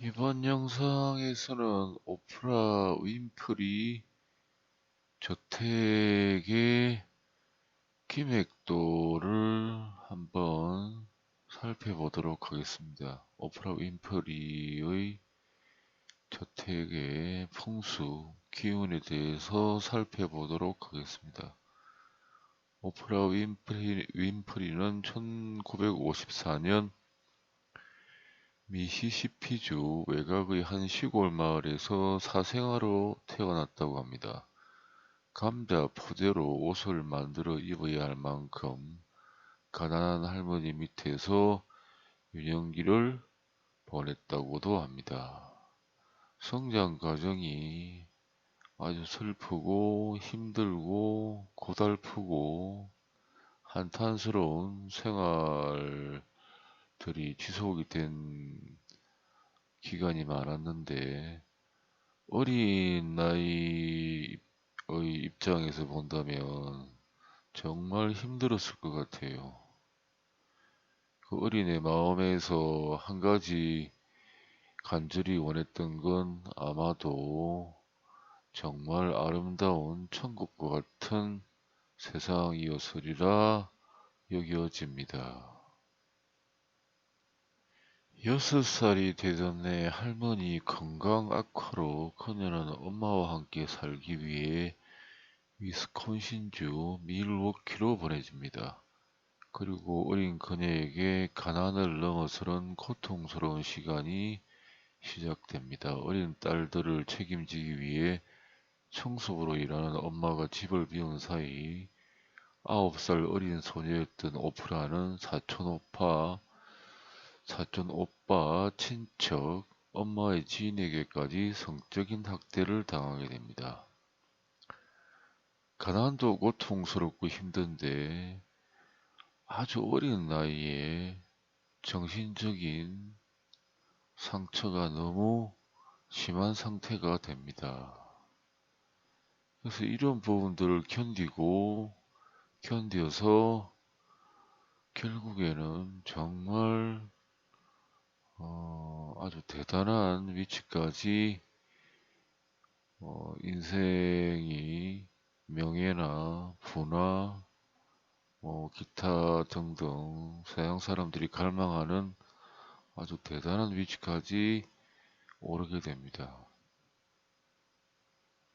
이번 영상에서는 오프라 윈프리 저택의 기획도를 한번 살펴보도록 하겠습니다. 오프라 윈프리의 저택의 풍수, 기운에 대해서 살펴보도록 하겠습니다. 오프라 윈프리는 1954년 미시시피주 외곽의 한 시골 마을에서 사생아로 태어났다고 합니다. 감자 포대로 옷을 만들어 입어야 할 만큼 가난한 할머니 밑에서 유년기를 보냈다고도 합니다. 성장 과정이 아주 슬프고 힘들고 고달프고 한탄스러운 생활들이 지속이 된 기간이 많았는데, 어린 나이의 입장에서 본다면 정말 힘들었을 것 같아요. 그 어린애 마음에서 한 가지 간절히 원했던 건 아마도 정말 아름다운 천국과 같은 세상이었으리라 여겨집니다. 6살이 되던 해 할머니 건강 악화로 그녀는 엄마와 함께 살기 위해 위스콘신주 밀워키로 보내집니다. 그리고 어린 그녀에게 가난을 넘어서는 고통스러운 시간이 시작됩니다. 어린 딸들을 책임지기 위해 청소부로 일하는 엄마가 집을 비운 사이 9살 어린 소녀였던 오프라는 사촌 오빠, 친척, 엄마의 지인에게까지 성적인 학대를 당하게 됩니다. 가난도 고통스럽고 힘든데 아주 어린 나이에 정신적인 상처가 너무 심한 상태가 됩니다. 그래서 이런 부분들을 견뎌서 결국에는 정말 아주 대단한 위치까지 인생이 명예나 부나 기타 등등 서양 사람들이 갈망하는 아주 대단한 위치까지 오르게 됩니다.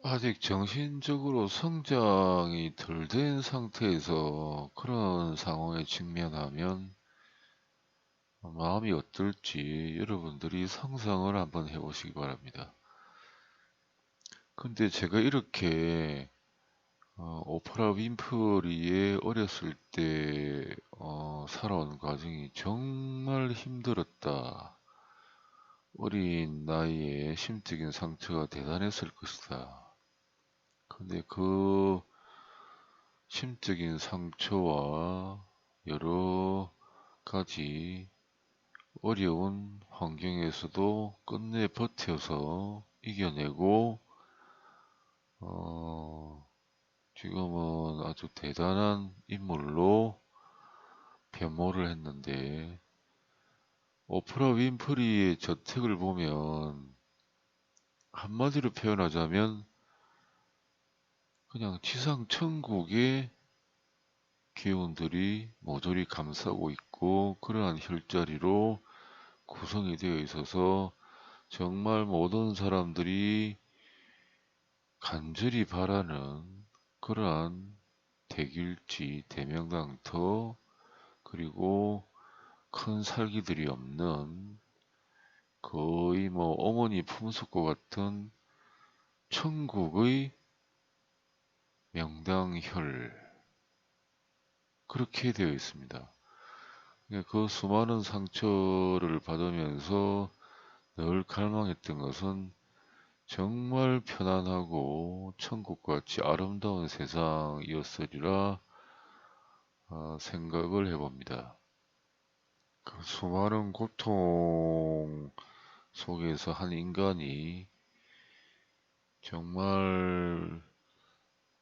아직 정신적으로 성장이 덜 된 상태에서 그런 상황에 직면하면 마음이 어떨지 여러분들이 상상을 한번 해보시기 바랍니다. 근데 제가 이렇게 오프라 윈프리의 어렸을 때 살아온 과정이 정말 힘들었다. 어린 나이에 심적인 상처가 대단했을 것이다. 근데 그 심적인 상처와 여러 가지 어려운 환경에서도 끝내 버텨서 이겨내고 지금은 아주 대단한 인물로 변모를 했는데, 오프라 윈프리의 저택을 보면 한마디로 표현하자면 그냥 지상 천국의 기운들이 모조리 감싸고 있고 그러한 혈자리로 구성이 되어 있어서 정말 모든 사람들이 간절히 바라는 그러한 대길지, 대명당터, 그리고 큰 살기들이 없는 거의 어머니 품속과 같은 천국의 명당혈, 그렇게 되어 있습니다. 그 수많은 상처를 받으면서 늘 갈망했던 것은 정말 편안하고 천국같이 아름다운 세상이었으리라 생각을 해봅니다. 그 수많은 고통 속에서 한 인간이 정말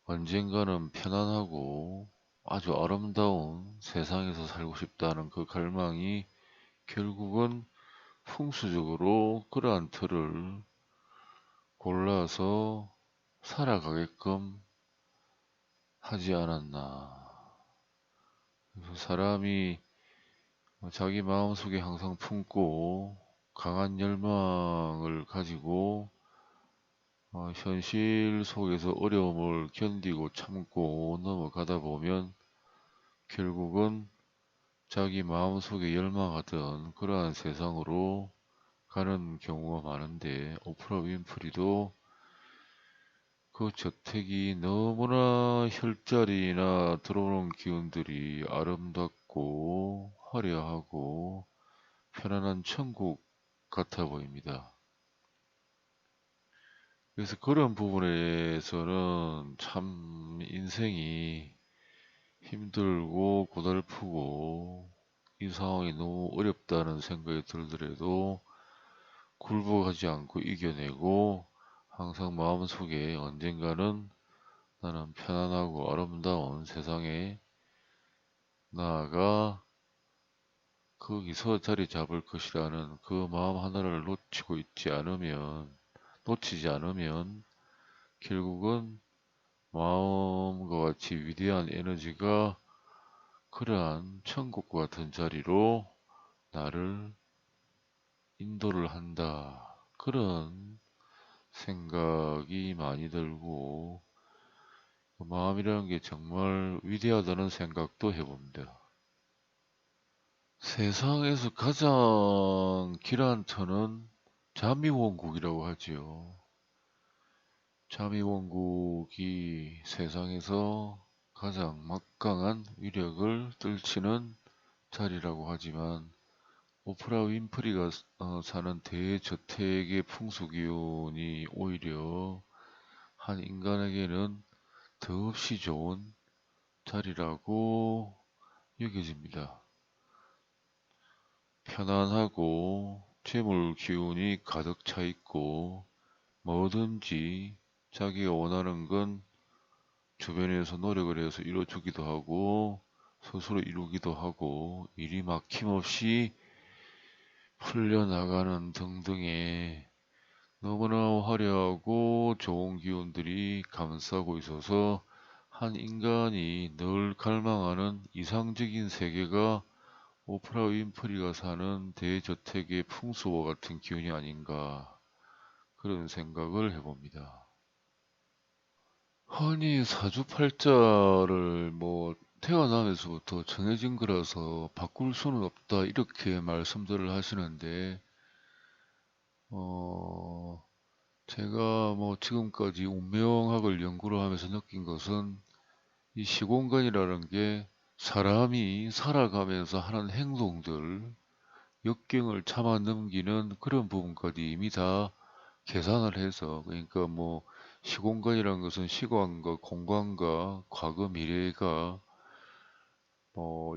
언젠가는 편안하고 아주 아름다운 세상에서 살고 싶다는 그 갈망이 결국은 풍수적으로 그러한 틀을 골라서 살아가게끔 하지 않았나. 그래서 사람이 자기 마음속에 항상 품고 강한 열망을 가지고 현실 속에서 어려움을 견디고 참고 넘어가다 보면 결국은 자기 마음속에 열망하던 그러한 세상으로 가는 경우가 많은데, 오프라 윈프리도 그 저택이 너무나 혈자리나 들어오는 기운들이 아름답고 화려하고 편안한 천국 같아 보입니다. 그래서 그런 부분에서는 참 인생이 힘들고 고달프고 이 상황이 너무 어렵다는 생각이 들더라도 굴복하지 않고 이겨내고 항상 마음속에 언젠가는 나는 편안하고 아름다운 세상에 나아가 거기서 자리 잡을 것이라는 그 마음 하나를 놓치지 않으면 결국은 마음과 같이 위대한 에너지가 그러한 천국과 같은 자리로 나를 인도를 한다. 그런 생각이 많이 들고, 마음이라는 게 정말 위대하다는 생각도 해봅니다. 세상에서 가장 길한 터는 자미원국이라고 하지요. 자미원국이 세상에서 가장 막강한 위력을 떨치는 자리라고 하지만, 오프라 윈프리가 사는 대저택의 풍수기운이 오히려 한 인간에게는 더없이 좋은 자리라고 여겨집니다. 편안하고 재물 기운이 가득 차 있고 뭐든지 자기가 원하는 건 주변에서 노력을 해서 이뤄주기도 하고 스스로 이루기도 하고 일이 막힘없이 풀려나가는 등등의 너무나 화려하고 좋은 기운들이 감싸고 있어서 한 인간이 늘 갈망하는 이상적인 세계가 오프라 윈프리가 사는 대저택의 풍수와 같은 기운이 아닌가, 그런 생각을 해봅니다. 흔히 사주팔자를 태어나면서부터 정해진 거라서 바꿀 수는 없다 이렇게 말씀들을 하시는데, 제가 지금까지 운명학을 연구를 하면서 느낀 것은 이 시공간이라는 게 사람이 살아가면서 하는 행동들, 역경을 참아 넘기는 그런 부분까지 이미 다 계산을 해서, 그러니까 시공간이라는 것은 시간과 공간과 과거 미래가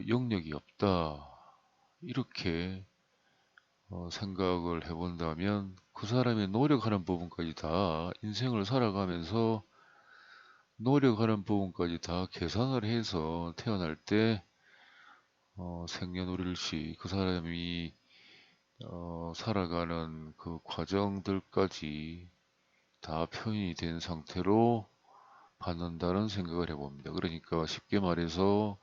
영역이 없다 이렇게 생각을 해본다면, 그 사람이 노력하는 부분까지 다 인생을 살아가면서 노력하는 부분까지 다 계산을 해서 태어날 때 생년월일시 그 사람이 살아가는 그 과정들까지 다 표현이 된 상태로 받는다는 생각을 해봅니다. 그러니까 쉽게 말해서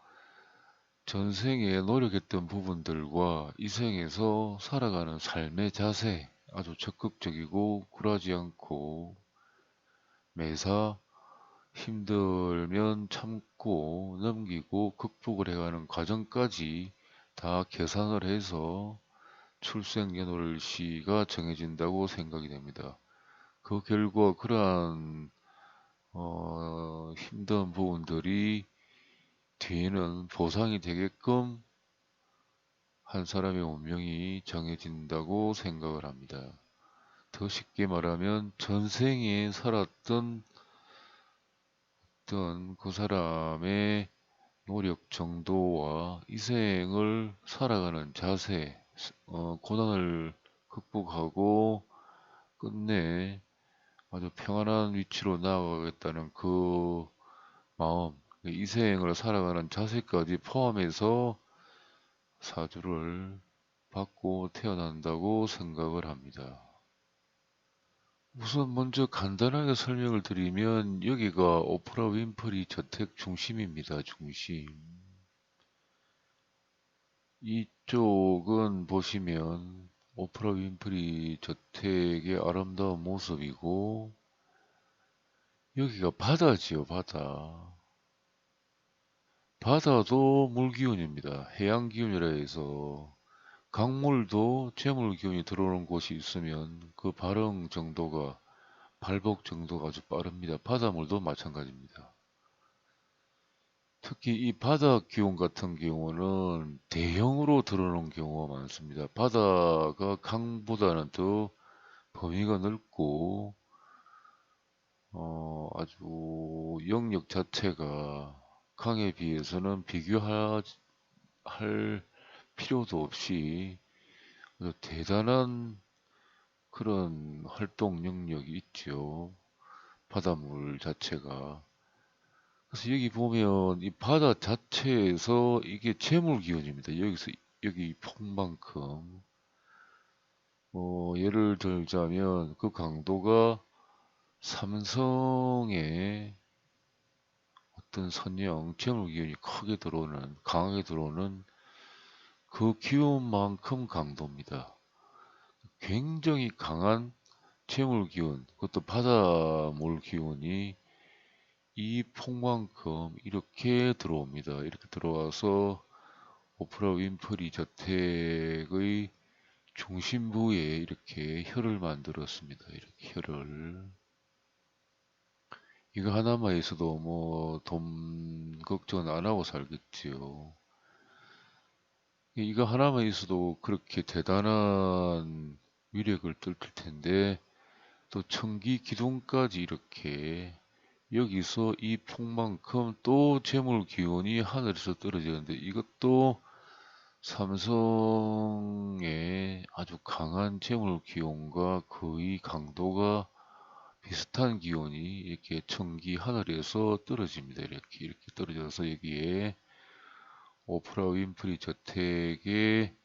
전생에 노력했던 부분들과 이 생에서 살아가는 삶의 자세, 아주 적극적이고 굴하지 않고 매사 힘들면 참고 넘기고 극복을 해가는 과정까지 다 계산을 해서 출생연월일시가 정해진다고 생각이 됩니다. 그 결과 그러한 힘든 부분들이 뒤에는 보상이 되게끔 한 사람의 운명이 정해진다고 생각을 합니다. 더 쉽게 말하면 전생에 살았던 그 사람의 노력 정도와 이 생을 살아가는 자세, 고난을 극복하고 끝내 아주 평안한 위치로 나아가겠다는 그 마음, 이 생을 살아가는 자세까지 포함해서 사주를 받고 태어난다고 생각을 합니다. 우선 먼저 간단하게 설명을 드리면 여기가 오프라 윈프리 저택 중심입니다. 중심. 이쪽은 보시면 오프라 윈프리 저택의 아름다운 모습이고 여기가 바다지요, 바다. 바다도 물기운입니다. 해양기운이라 해서 강물도 재물기운이 들어오는 곳이 있으면 그 발흥 정도가 발복 정도가 아주 빠릅니다. 바닷물도 마찬가지입니다. 특히 이 바다 기온 같은 경우는 대형으로 들어오는 경우가 많습니다. 바다가 강보다는 더 범위가 넓고 아주 영역 자체가 강에 비해서는 비교할 필요도 없이 아주 대단한 그런 활동 영역이 있죠. 바닷물 자체가. 그래서 여기 보면 이 바다 자체에서 이게 재물 기운입니다. 여기서 여기 폭만큼 예를 들자면 그 강도가 삼성의 어떤 선형 재물 기운이 크게 들어오는 강하게 들어오는 그 기운만큼 강도입니다. 굉장히 강한 재물 기운, 그것도 바닷물 기운이 이 폭만큼 이렇게 들어옵니다. 이렇게 들어와서 오프라 윈프리 저택의 중심부에 이렇게 혀를 만들었습니다. 이렇게 혀를. 이거 하나만 있어도 뭐 돈 걱정은 안 하고 살겠지요. 이거 하나만 있어도 그렇게 대단한 위력을 뚫을 텐데 또 청기 기둥까지 이렇게 여기서 이 폭만큼 또 재물 기운이 하늘에서 떨어지는데 이것도 삼성의 아주 강한 재물 기운과 거의 강도가 비슷한 기운이 이렇게 청기 하늘에서 떨어집니다. 이렇게 떨어져서 여기에 오프라 윈프리 저택에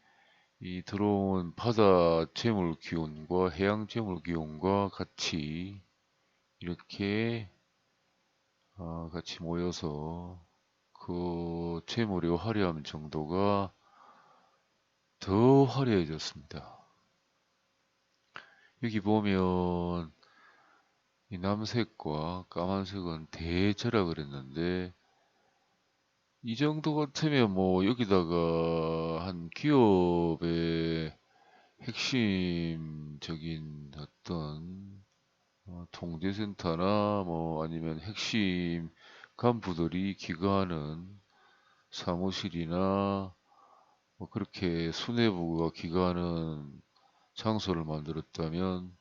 이 들어온 바다 재물 기운과 해양 재물 기운과 같이 이렇게 같이 모여서 그 재물의 화려함 정도가 더 화려해졌습니다. 여기 보면 이 남색과 까만색은 대체라 그랬는데 이 정도 같으면 뭐 여기다가 한 기업의 핵심적인 어떤 통제센터나 뭐 아니면 핵심 간부들이 기거하는 사무실이나 뭐 그렇게 수뇌부가 기거하는 장소를 만들었다면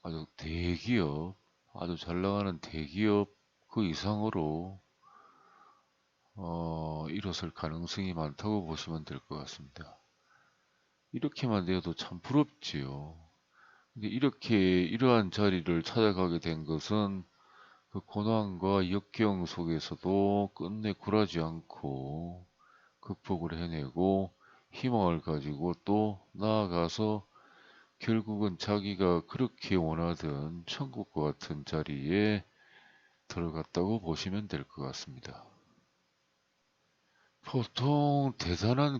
아주 대기업, 아주 잘 나가는 대기업 그 이상으로 일어설 가능성이 많다고 보시면 될 것 같습니다. 이렇게만 되어도 참 부럽지요. 근데 이렇게 이러한 자리를 찾아가게 된 것은 그 고난과 역경 속에서도 끝내 굴하지 않고 극복을 해내고 희망을 가지고 또 나아가서 결국은 자기가 그렇게 원하던 천국과 같은 자리에 들어갔다고 보시면 될 것 같습니다. 보통 대단한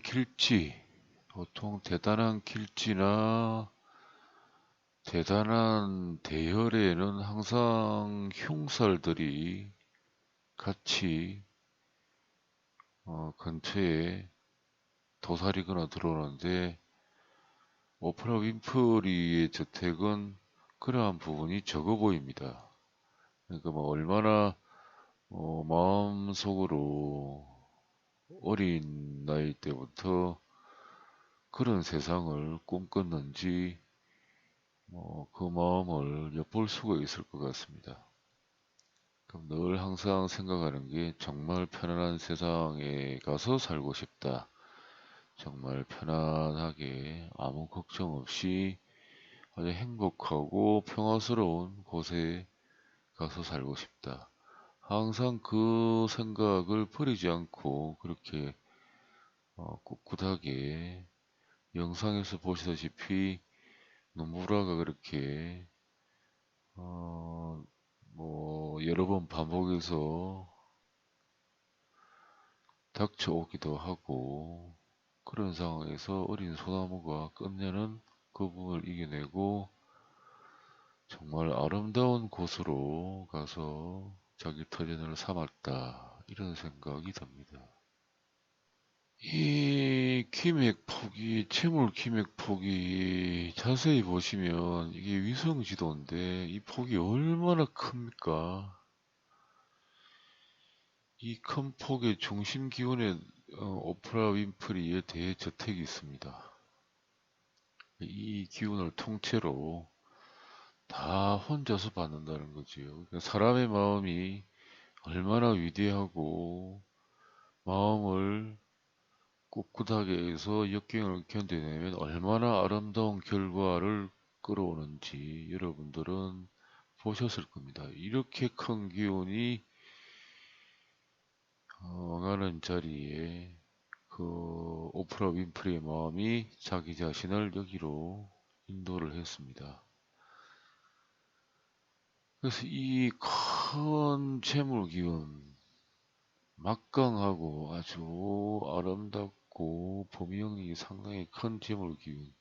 길지나 대단한 대열에는 항상 흉살들이 같이 근처에 도사리거나 들어오는데 오프라 윈프리의 저택은 그러한 부분이 적어 보입니다. 그러니까 뭐 얼마나 마음속으로 어린 나이 때부터 그런 세상을 꿈꿨는지 그 마음을 엿볼 수가 있을 것 같습니다. 그럼 늘 항상 생각하는 게 정말 편안한 세상에 가서 살고 싶다. 정말 편안하게 아무 걱정 없이 아주 행복하고 평화스러운 곳에 가서 살고 싶다. 항상 그 생각을 버리지 않고 그렇게 꿋꿋하게 영상에서 보시다시피 노무라가 그렇게 여러 번 반복해서 닥쳐오기도 하고 그런 상황에서 어린 소나무가 끝내는 그 부분을 이겨내고 정말 아름다운 곳으로 가서 자기 터전을 삼았다 이런 생각이 듭니다. 이 기맥폭이 채물 기맥폭이 자세히 보시면 이게 위성 지도인데 이 폭이 얼마나 큽니까? 이 큰 폭의 중심 기온에 오프라 윈프리의 대저택이 있습니다. 이 기운을 통째로 다 혼자서 받는다는 거지요. 그러니까 사람의 마음이 얼마나 위대하고 마음을 꿋꿋하게 해서 역경을 견뎌내면 얼마나 아름다운 결과를 끌어오는지 여러분들은 보셨을 겁니다. 이렇게 큰 기운이 가는 자리에 그 오프라 윈프리의 마음이 자기 자신을 여기로 인도를 했습니다. 그래서 이 큰 재물 기운, 막강하고 아주 아름답고 범위형이 상당히 큰 재물 기운,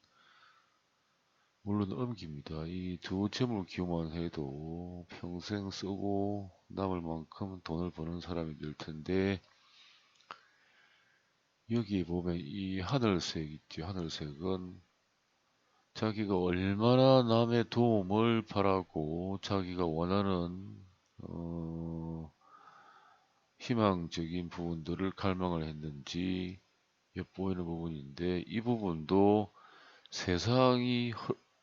물론 음기입니다. 이 두 재물 기운만 해도 평생 쓰고 남을 만큼 돈을 버는 사람이 될 텐데 여기에 보면 이 하늘색 있죠. 하늘색은 자기가 얼마나 남의 도움을 바라고 자기가 원하는 희망적인 부분들을 갈망을 했는지 엿보이는 부분인데 이 부분도 세상이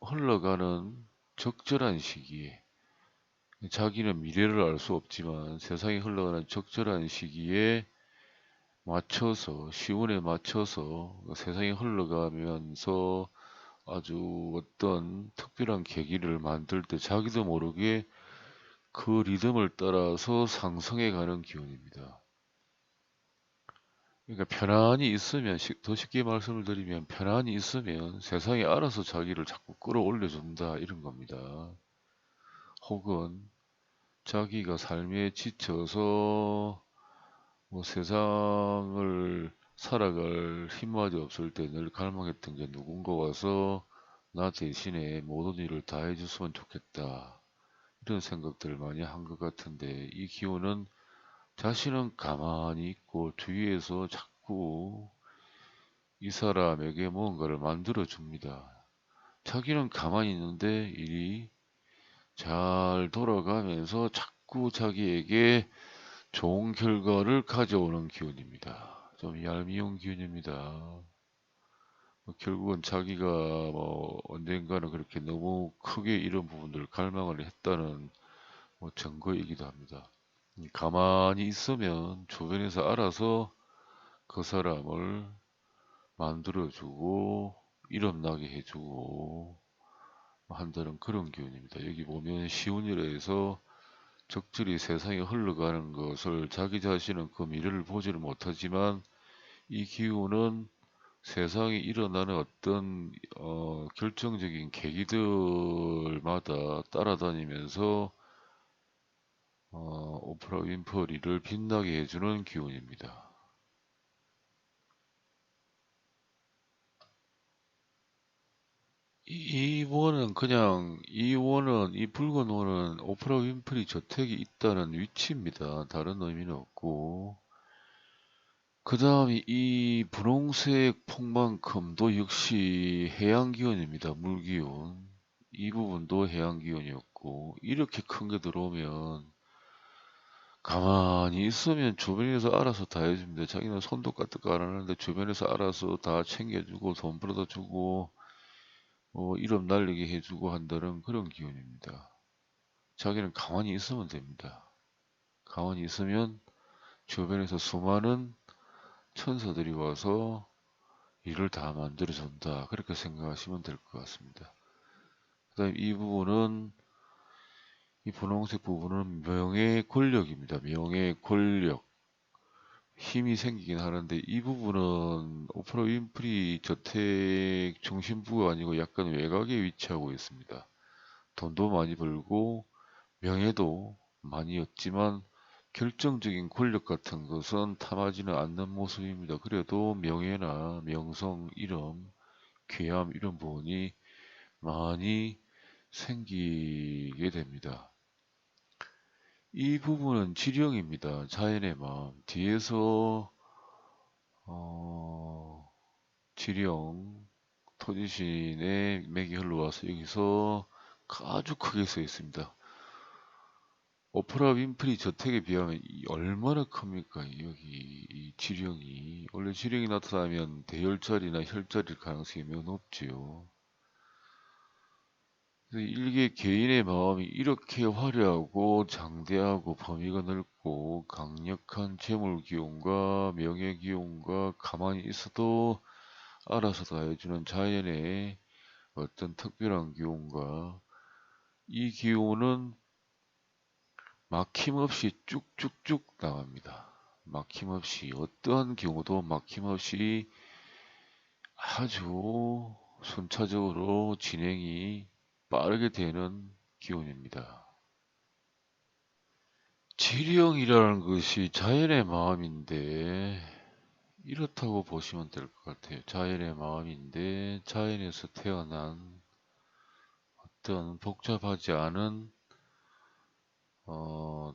흘러가는 적절한 시기에 자기는 미래를 알 수 없지만 세상이 흘러가는 적절한 시기에 맞춰서 시운에 맞춰서 세상이 흘러가면서 아주 어떤 특별한 계기를 만들 때 자기도 모르게 그 리듬을 따라서 상승해 가는 기운입니다. 그러니까 편안히 있으면 더 쉽게 말씀을 드리면 편안히 있으면 세상이 알아서 자기를 자꾸 끌어올려 준다 이런 겁니다. 혹은 자기가 삶에 지쳐서 뭐 세상을 살아갈 힘마저 없을 때 늘 갈망했던 게 누군가 와서 나 대신에 모든 일을 다 해줬으면 좋겠다. 이런 생각들을 많이 한 것 같은데 이 기운은 자신은 가만히 있고 주위에서 자꾸 이 사람에게 무언가를 만들어 줍니다. 자기는 가만히 있는데 일이 잘 돌아가면서 자꾸 자기에게 좋은 결과를 가져오는 기운입니다. 좀 얄미운 기운입니다. 결국은 자기가 언젠가는 그렇게 너무 크게 이런 부분들을 갈망을 했다는 증거이기도 합니다. 가만히 있으면 주변에서 알아서 그 사람을 만들어주고 일어나게 해주고 한다는 그런 기운입니다. 여기 보면 시운이라해서 적절히 세상에 흘러가는 것을 자기 자신은 그 미래를 보지를 못하지만 이 기운은 세상에 일어나는 어떤 결정적인 계기들마다 따라다니면서 오프라 윈프리를 빛나게 해주는 기운입니다. 이 붉은 원은 오프라 윈프리 저택이 있다는 위치입니다. 다른 의미는 없고. 그 다음에 이 분홍색 폭만큼도 역시 해양기운입니다. 물기운. 이 부분도 해양기운이었고, 이렇게 큰 게 들어오면 가만히 있으면 주변에서 알아서 다 해줍니다. 자기는 손도 까뜩 안 하는데 주변에서 알아서 다 챙겨주고 돈 벌어다 주고 이름 날리게 해주고 한다는 그런 기운입니다. 자기는 가만히 있으면 됩니다. 가만히 있으면 주변에서 수많은 천사들이 와서 일을 다 만들어준다. 그렇게 생각하시면 될 것 같습니다. 그 다음 이 분홍색 부분은 명예 권력입니다. 명예 권력. 힘이 생기긴 하는데 이 부분은 오프라 윈프리 저택 중심부가 아니고 약간 외곽에 위치하고 있습니다. 돈도 많이 벌고 명예도 많이 얻지만 결정적인 권력 같은 것은 탐하지는 않는 모습입니다. 그래도 명예나 명성, 이름, 귀함 이런 부분이 많이 생기게 됩니다. 이 부분은 지령입니다. 자연의 마음. 뒤에서 어, 지령 토지신의 맥이 흘러와서 여기서 아주 크게 써 있습니다. 오프라 윈프리 저택에 비하면 얼마나 큽니까? 여기 이 지령이 원래 지령이 나타나면 대열자리나 혈자리일 가능성이 매우 높지요. 일개 개인의 마음이 이렇게 화려하고 장대하고 범위가 넓고 강력한 재물 기운과 명예 기운과 가만히 있어도 알아서 다 해주는 자연의 어떤 특별한 기운과 이 기운은 막힘없이 쭉쭉쭉 나갑니다. 막힘없이 어떠한 경우도 막힘없이 아주 순차적으로 진행이 빠르게 되는 기운입니다. 지령이라는 것이 자연의 마음인데 이렇다고 보시면 될 것 같아요. 자연의 마음인데 자연에서 태어난 어떤 복잡하지 않은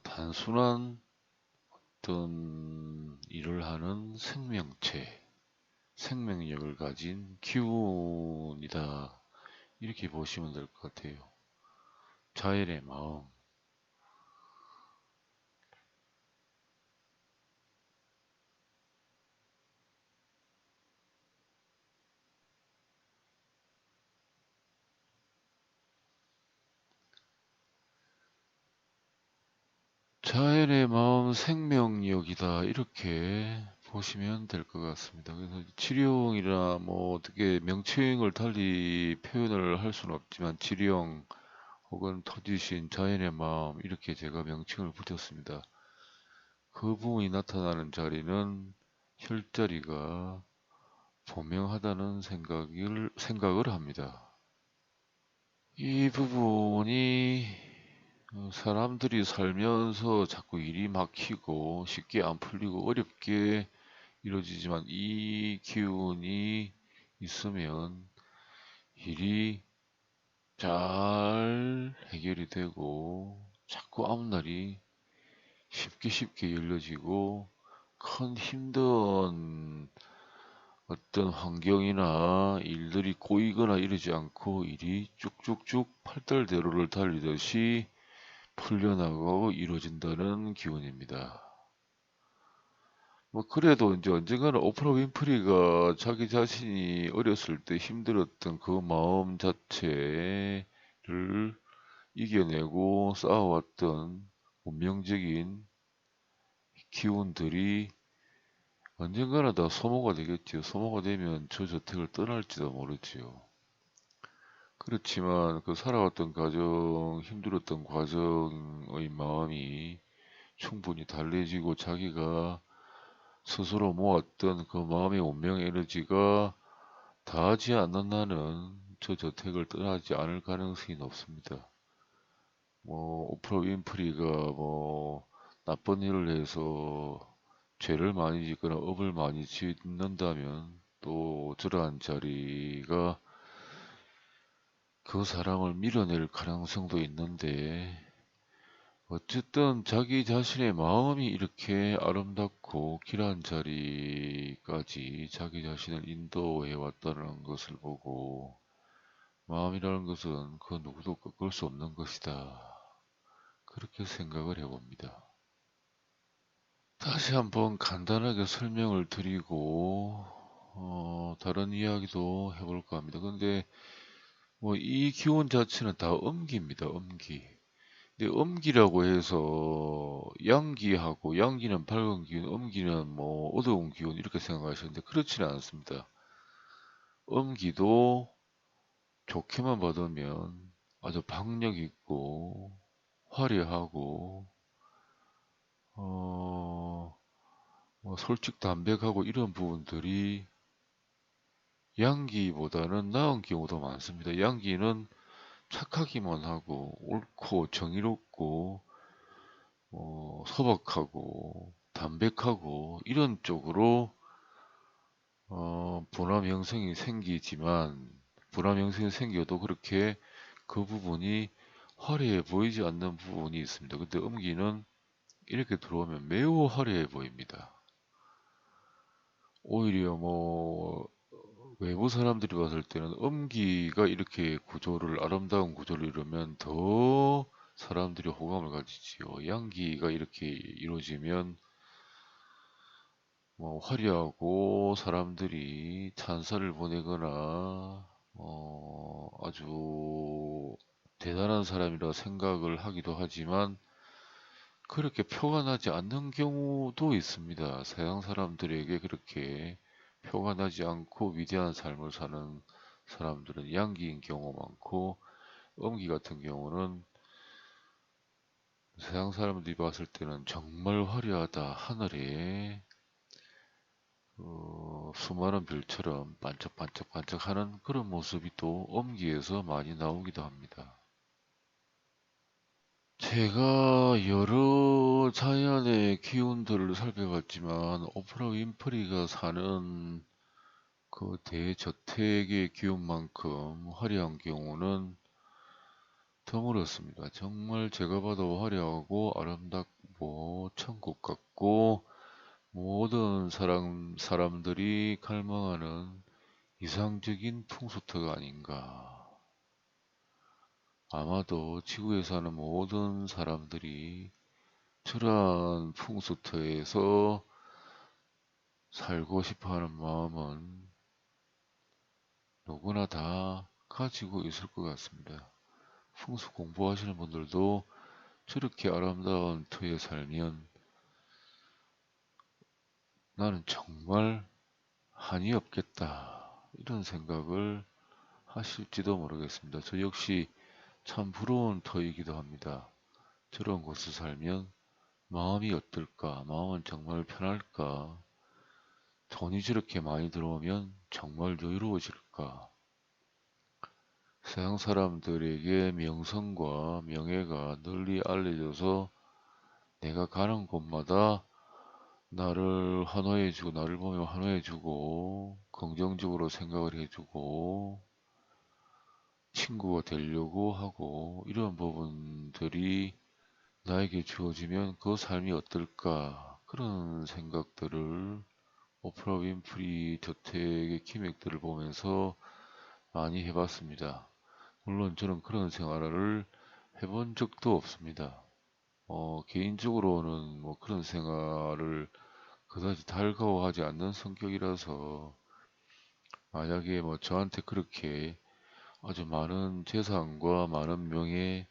단순한 어떤 일을 하는 생명체, 생명력을 가진 기운이다. 이렇게 보시면 될 것 같아요. 자연의 마음. 자연의 마음 생명력이다. 이렇게 보시면 될 것 같습니다. 그래서 지령이나 뭐 어떻게 명칭을 달리 표현을 할 수는 없지만 지령 혹은 터지신 자연의 마음 이렇게 제가 명칭을 붙였습니다. 그 부분이 나타나는 자리는 혈자리가 분명하다는 생각을 합니다. 이 부분이 사람들이 살면서 자꾸 일이 막히고 쉽게 안 풀리고 어렵게 이루어지지만 이 기운이 있으면 일이 잘 해결이 되고 자꾸 앞날이 쉽게 열려지고 큰 힘든 어떤 환경이나 일들이 꼬이거나 이러지 않고 일이 쭉쭉쭉 팔달대로를 달리듯이 풀려나가고 이루어진다는 기원입니다. 뭐 그래도 이제 언젠가는 오프라 윈프리가 자기 자신이 어렸을 때 힘들었던 그 마음 자체를 이겨내고 쌓아왔던 운명적인 기운들이 언젠가는 다 소모가 되겠지요. 소모가 되면 저 저택을 떠날지도 모르지요. 그렇지만 그 살아왔던 과정, 힘들었던 과정의 마음이 충분히 달래지고 자기가 스스로 모았던 그 마음의 운명 에너지가 다하지 않는 한은 저 저택을 떠나지 않을 가능성이 높습니다. 뭐 오프라 윈프리가 뭐 나쁜 일을 해서 죄를 많이 짓거나 업을 많이 짓는다면 또 저러한 자리가 그 사람을 밀어낼 가능성도 있는데 어쨌든 자기 자신의 마음이 이렇게 아름답고 길한 자리까지 자기 자신을 인도해 왔다는 것을 보고 마음이라는 것은 그 누구도 꺾을 수 없는 것이다. 그렇게 생각을 해봅니다. 다시 한번 간단하게 설명을 드리고 다른 이야기도 해볼까 합니다. 근데 뭐 이 기운 자체는 다 음기입니다. 음기. 근데 음기라고 해서 양기하고 양기는 밝은 기운, 음기는 뭐 어두운 기운 이렇게 생각하시는데 그렇지는 않습니다. 음기도 좋게만 받으면 아주 박력 있고 화려하고 어, 솔직 담백하고 이런 부분들이 양기보다는 나은 경우도 많습니다. 양기는 착하기만 하고 옳고 정의롭고 소박하고 담백하고 이런 쪽으로 불남 형성이 생기지만 불남 형성이 생겨도 그렇게 그 부분이 화려해 보이지 않는 부분이 있습니다. 근데 음기는 이렇게 들어오면 매우 화려해 보입니다. 오히려 외부 사람들이 봤을 때는 음기가 이렇게 아름다운 구조를 이루면 더 사람들이 호감을 가지지요. 양기가 이렇게 이루어지면 화려하고 사람들이 찬사를 보내거나 아주 대단한 사람이라 생각을 하기도 하지만 그렇게 표가 나지 않는 경우도 있습니다. 서양 사람들에게 그렇게 표가 나지 않고 위대한 삶을 사는 사람들은 양기인 경우 많고 음기 같은 경우는 서양 사람들이 봤을 때는 정말 화려하다. 하늘에 수많은 별처럼 반짝반짝반짝하는 그런 모습이 또 음기에서 많이 나오기도 합니다. 제가 여러 자연의 기운들을 살펴봤지만 오프라 윈프리가 사는 그 대저택의 기운만큼 화려한 경우는 드물었습니다. 정말 제가 봐도 화려하고 아름답고 천국 같고 모든 사람들이 갈망하는 이상적인 풍수토가 아닌가. 아마도 지구에 사는 모든 사람들이 저러한 풍수토에서 살고 싶어 하는 마음은 누구나 다 가지고 있을 것 같습니다. 풍수 공부하시는 분들도 저렇게 아름다운 터에 살면 나는 정말 한이 없겠다. 이런 생각을 하실지도 모르겠습니다. 저 역시 참 부러운 터이기도 합니다. 저런 곳에 살면 마음이 어떨까? 마음은 정말 편할까? 돈이 저렇게 많이 들어오면 정말 여유로워질까? 서양 사람들에게 명성과 명예가 널리 알려져서 내가 가는 곳마다 나를 환호해주고, 나를 보며 환호해주고, 긍정적으로 생각을 해주고, 친구가 되려고 하고, 이런 부분들이 나에게 주어지면 그 삶이 어떨까? 그런 생각들을 오프라 윈프리 저택의 기맥들을 보면서 많이 해봤습니다. 물론 저는 그런 생활을 해본 적도 없습니다. 개인적으로는 그런 생활을 그다지 달가워하지 않는 성격이라서 만약에 저한테 그렇게 아주 많은 재산과 많은 명예,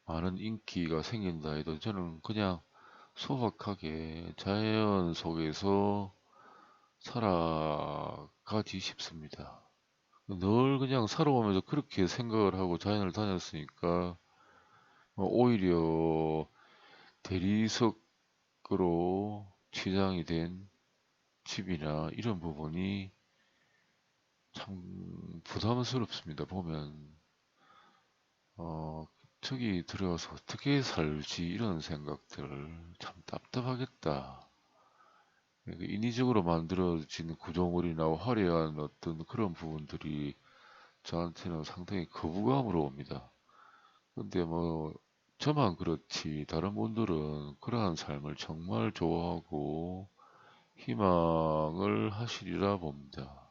많은 인기가 생긴다 해도 저는 그냥 소박하게 자연 속에서 살아가지 싶습니다. 늘 그냥 살아오면서 그렇게 생각을 하고 자연을 다녔으니까 오히려 대리석으로 치장이 된 집이나 이런 부분이 참 부담스럽습니다. 보면 어, 저기 들어가서 어떻게 살지 이런 생각들 참 답답하겠다. 인위적으로 만들어진 구조물이나 화려한 어떤 그런 부분들이 저한테는 상당히 거부감으로 옵니다. 근데 저만 그렇지 다른 분들은 그러한 삶을 정말 좋아하고 희망을 하시리라 봅니다.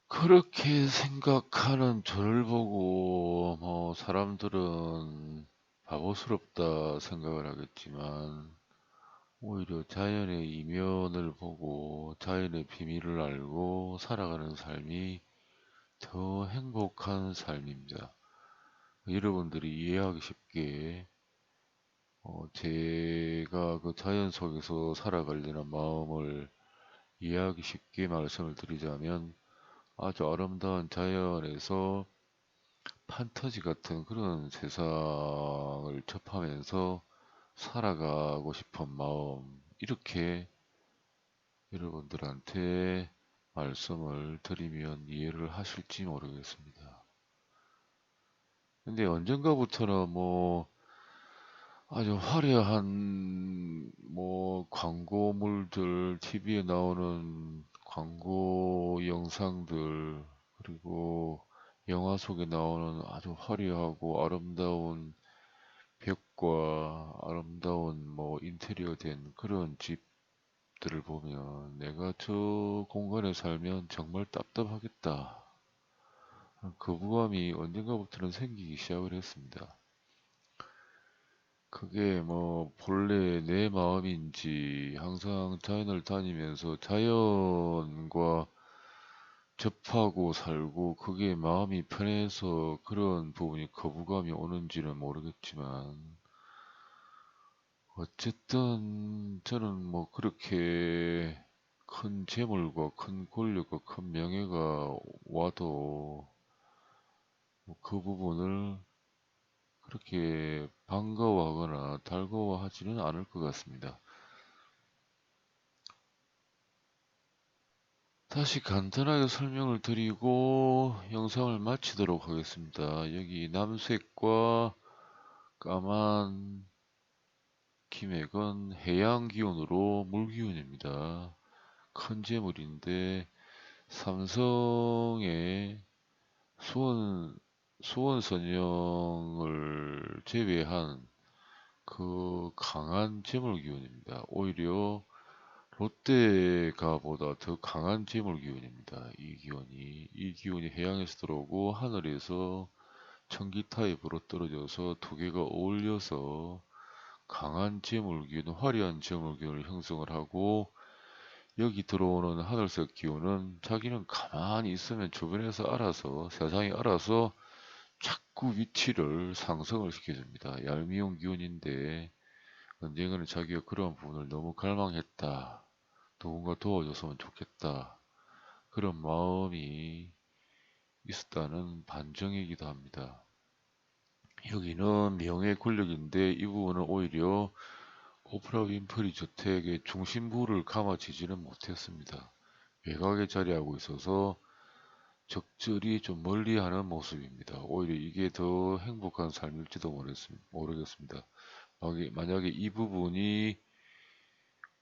그렇게 생각하는 저를 보고 사람들은 바보스럽다 생각을 하겠지만 오히려 자연의 이면을 보고 자연의 비밀을 알고 살아가는 삶이 더 행복한 삶입니다. 여러분들이 이해하기 쉽게 제가 그 자연 속에서 살아가려는 마음을 이해하기 쉽게 말씀을 드리자면 아주 아름다운 자연에서 판타지 같은 그런 세상을 접하면서 살아가고 싶은 마음, 이렇게 여러분들한테 말씀을 드리면 이해를 하실지 모르겠습니다. 근데 언젠가부터는 뭐 아주 화려한 뭐 광고물들, TV에 나오는 광고 영상들, 그리고 영화 속에 나오는 아주 화려하고 아름다운 벽과 아름다운 뭐 인테리어 된 그런 집들을 보면 내가 저 공간에 살면 정말 답답하겠다. 거부감이 언젠가부터는 생기기 시작을 했습니다. 그게 뭐 본래 내 마음인지 항상 자연을 다니면서 자연과 접하고 살고 그게 마음이 편해서 그런 부분이 거부감이 오는지는 모르겠지만 어쨌든 저는 뭐 그렇게 큰 재물과 큰 권력과 큰 명예가 와도 뭐그 부분을 그렇게 반가워하거나 달가워하지는 않을 것 같습니다. 다시 간단하게 설명을 드리고 영상을 마치도록 하겠습니다. 여기 남색과 까만 기맥은 해양 기운으로 물 기운입니다. 큰 재물인데 삼성의 수원선영을 제외한 그 강한 재물 기운입니다. 오히려 롯데가보다 더 강한 재물 기운입니다. 이 기운이 해양에서 들어오고 하늘에서 천기 타입으로 떨어져서 두 개가 어울려서 강한 재물 기운, 화려한 재물 기운을 형성을 하고 여기 들어오는 하늘색 기운은 자기는 가만히 있으면 주변에서 알아서 세상이 알아서 자꾸 위치를 상승을 시켜줍니다. 얄미운 기운인데 언젠가는 자기가 그런 부분을 너무 갈망했다. 누군가 도와줬으면 좋겠다. 그런 마음이 있었다는 반증이기도 합니다. 여기는 명예 권력인데 이 부분은 오히려 오프라 윈프리 저택의 중심부를 감아지지는 못했습니다. 외곽에 자리하고 있어서 적절히 좀 멀리하는 모습입니다. 오히려 이게 더 행복한 삶일지도 모르겠습니다. 만약에 이 부분이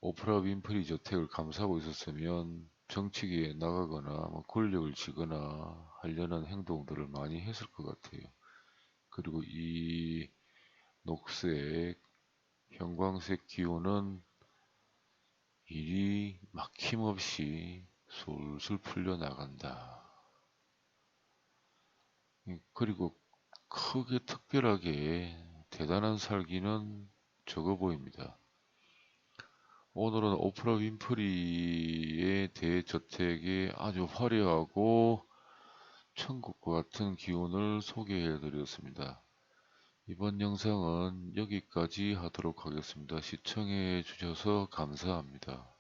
오프라 윈프리 저택을 감싸고 있었으면 정치계에 나가거나 뭐 권력을 쥐거나 하려는 행동들을 많이 했을 것 같아요. 그리고 이 녹색, 형광색 기운은 일이 막힘없이 술술 풀려나간다. 그리고 크게 특별하게 대단한 살기는 적어 보입니다. 오늘은 오프라 윈프리의 대저택이 아주 화려하고 천국과 같은 기운을 소개해 드렸습니다. 이번 영상은 여기까지 하도록 하겠습니다. 시청해 주셔서 감사합니다.